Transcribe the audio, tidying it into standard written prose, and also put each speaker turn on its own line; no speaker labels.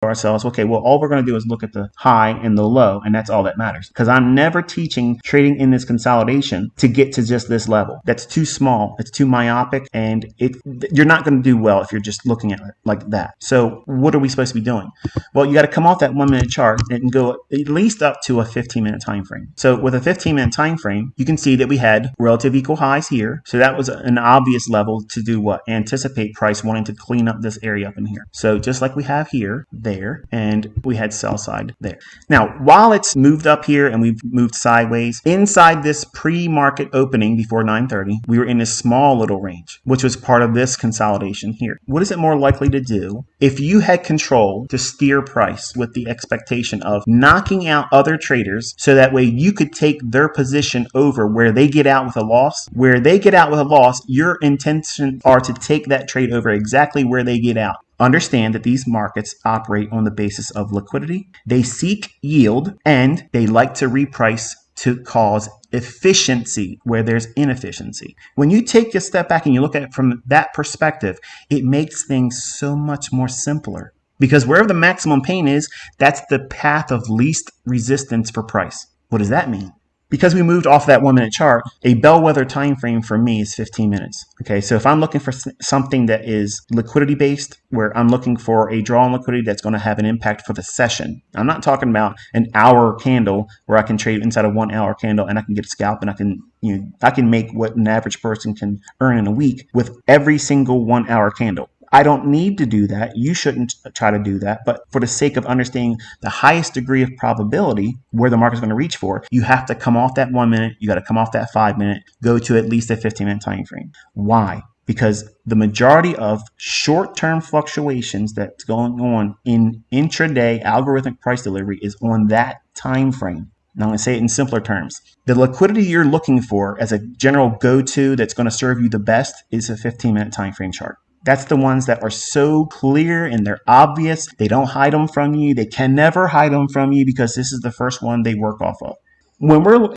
ourselves, okay, well, all we're going to do is look at the high and the low, and that's all that matters. Because I'm never teaching trading in this consolidation to get to just this level. That's too small. It's too myopic, and you're not going to do well if you're just looking at it like that. So what are we supposed to be doing? Well, you got to come off that 1 minute chart and go at least up to a 15-minute time frame. So with a 15-minute time frame, you can see that we had relative equal highs here. So that was an obvious level to do what? Anticipate price wanting to clean up this area up in here. So just like we have here, there, and we had sell side there. Now, while it's moved up here and we've moved sideways, inside this pre-market opening before 9:30, we were in this small little range, which was part of this consolidation here. What is it more likely to do if you had control to steer price with the expectation of knocking out other traders so that way you could take their position over where they get out with a loss? Where they get out with a loss, your intentions are to take that trade over exactly where they get out. Understand that these markets operate on the basis of liquidity. They seek yield, and they like to reprice to cause efficiency where there's inefficiency. When you take a step back and you look at it from that perspective, it makes things so much more simpler. Because wherever the maximum pain is, that's the path of least resistance for price. What does that mean? Because we moved off that 1 minute chart, a bellwether time frame for me is 15 minutes. Okay, so if I'm looking for something that is liquidity based, where I'm looking for a draw on liquidity that's going to have an impact for the session. I'm not talking about an hour candle where I can trade inside a 1 hour candle and I can get a scalp and I can make what an average person can earn in a week with every single 1 hour candle. I don't need to do that. You shouldn't try to do that. But for the sake of understanding the highest degree of probability where the market's going to reach for, you have to come off that 1 minute. You got to come off that 5 minute, go to at least a 15-minute time frame. Why? Because the majority of short-term fluctuations that's going on in intraday algorithmic price delivery is on that time frame. Now, I'm going to say it in simpler terms. The liquidity you're looking for as a general go-to that's going to serve you the best is a 15-minute time frame chart. That's the ones that are so clear and they're obvious. They don't hide them from you. They can never hide them from you because this is the first one they work off of. When we're